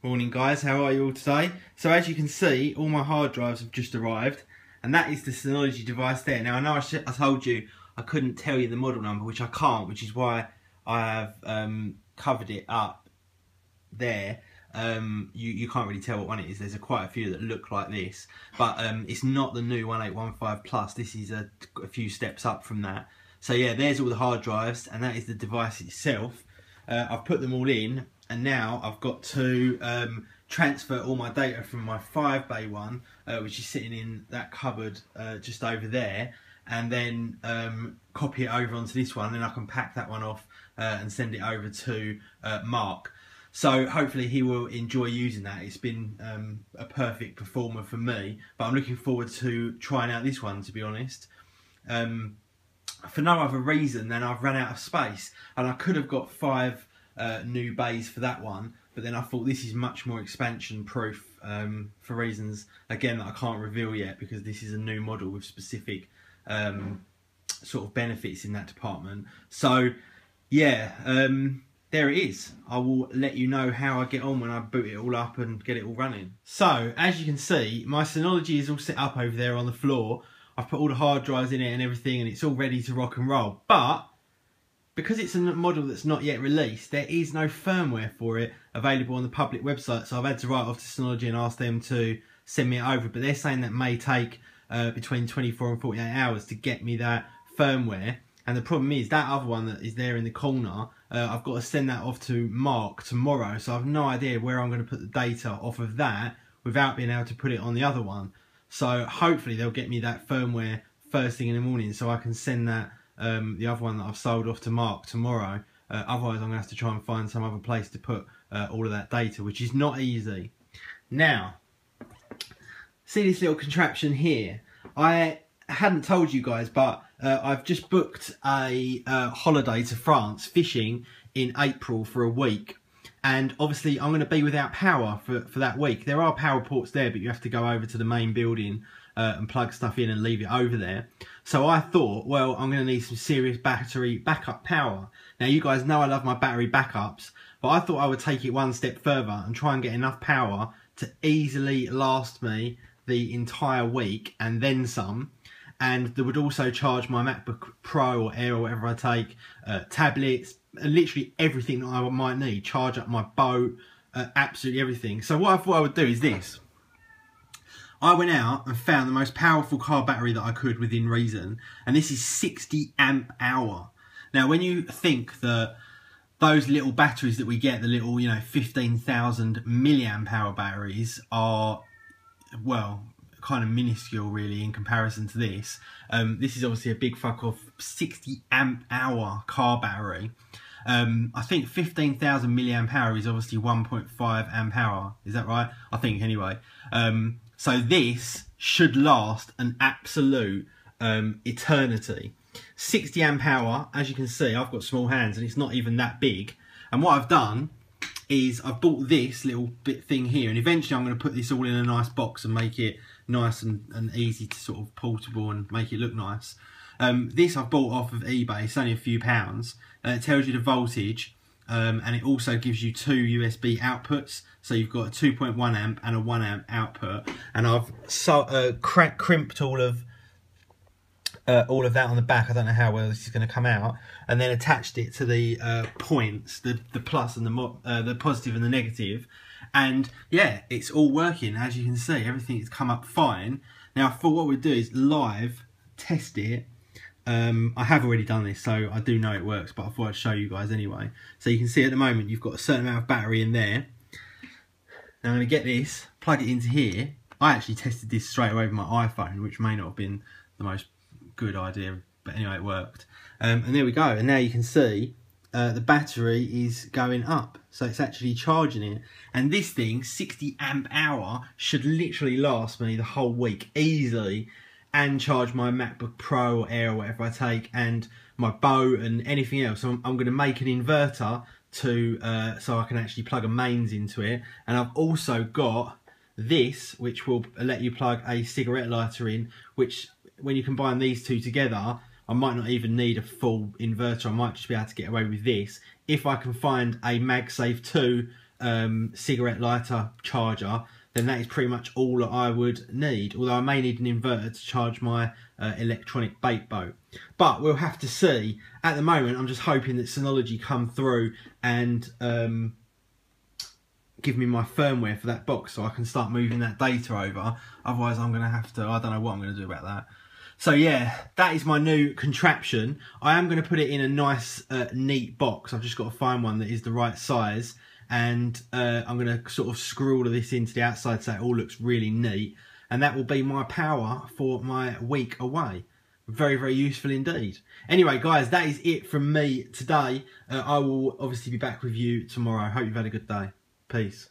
Morning guys, how are you all today? So as you can see, all my hard drives have just arrived, and that is the Synology device there. Now I know I told you I couldn't tell you the model number, which I can't, which is why I have covered it up there. You can't really tell what one it is. There's quite a few that look like this, but it's not the new 1815 Plus. This is a few steps up from that. So yeah, there's all the hard drives, and that is the device itself. I've put them all in, and now I've got to transfer all my data from my 5-bay one, which is sitting in that cupboard just over there, and then copy it over onto this one. Then I can pack that one off and send it over to Mark. So hopefully he will enjoy using that. It's been a perfect performer for me, but I'm looking forward to trying out this one, to be honest. For no other reason than I've run out of space, and I could have got 5 new bays for that one, but then I thought this is much more expansion proof for reasons again that I can't reveal yet, because this is a new model with specific sort of benefits in that department. So yeah, there it is. I will let you know how I get on when I boot it all up and get it all running. So as you can see, my Synology is all set up over there on the floor. I've put all the hard drives in it and everything, and it's all ready to rock and roll. But because it's a model that's not yet released, there is no firmware for it available on the public website. So I've had to write off to Synology and ask them to send me it over. But they're saying that may take between 24 and 48 hours to get me that firmware. And the problem is that other one that is there in the corner, I've got to send that off to Mark tomorrow. So I've no idea where I'm going to put the data off of that without being able to put it on the other one. So hopefully they'll get me that firmware first thing in the morning, so I can send that the other one that I've sold off to Mark tomorrow. Otherwise I'm going to have to try and find some other place to put all of that data, which is not easy. Now, see this little contraption here? I hadn't told you guys, but I've just booked a holiday to France fishing in April for a week. And obviously I'm going to be without power for that week. There are power ports there, but you have to go over to the main building and plug stuff in and leave it over there. So I thought, well, I'm going to need some serious battery backup power. Now you guys know I love my battery backups, but I thought I would take it one step further and try and get enough power to easily last me the entire week and then some. And that would also charge my MacBook Pro or Air or whatever I take, tablets, literally everything that I might need, charge up my boat, absolutely everything. So what I thought I would do is this. I went out and found the most powerful car battery that I could within reason, and this is 60 amp hour. Now when you think that those little batteries that we get, the little 15,000 milliamp hour batteries are, well, kind of minuscule really in comparison to this. This is obviously a big fuck off 60 amp hour car battery. I think 15,000 milliamp hour is obviously 1.5 amp hour. Is that right? I think anyway. So this should last an absolute eternity. 60 amp hour, as you can see, I've got small hands and it's not even that big. And what I've done is I've bought this little bit thing here, and eventually I'm going to put this all in a nice box and make it nice and easy to sort of portable and make it look nice. This I've bought off of eBay. It's only a few pounds. It tells you the voltage, and it also gives you 2 USB outputs. So you've got a 2.1 amp and a 1 amp output. And I've crimped all of that on the back. I don't know how well this is going to come out, and then attached it to the points, the plus and the positive and the negative. And yeah, it's all working. As you can see, everything has come up fine. Now I thought what we'd do is live test it. I have already done this, so I do know it works, but I thought I'd show you guys anyway. So you can see at the moment you've got a certain amount of battery in there. Now I'm going to get this, plug it into here. I actually tested this straight away with my iPhone, which may not have been the most good idea, but anyway it worked. And there we go, and now you can see the battery is going up, so it's actually charging it. And this thing, 60 amp hour, should literally last me the whole week easily, and charge my MacBook Pro or Air or whatever I take, and my boat and anything else. So I'm going to make an inverter to so I can actually plug a mains into it. And I've also got this, which will let you plug a cigarette lighter in, which when you combine these two together, I might not even need a full inverter. I might just be able to get away with this if I can find a MagSafe 2 cigarette lighter charger, then that is pretty much all that I would need. Although I may need an inverter to charge my electronic bait boat. But we'll have to see. At the moment, I'm just hoping that Synology come through and give me my firmware for that box so I can start moving that data over. Otherwise, I'm going to have to, I don't know what I'm going to do about that. So yeah, that is my new contraption. I am going to put it in a nice, neat box. I've just got to find one that is the right size. And I'm going to sort of screw all of this into the outside so it all looks really neat. And that will be my power for my week away. Very, very useful indeed. Anyway, guys, that is it from me today. I will obviously be back with you tomorrow. Hope you've had a good day. Peace.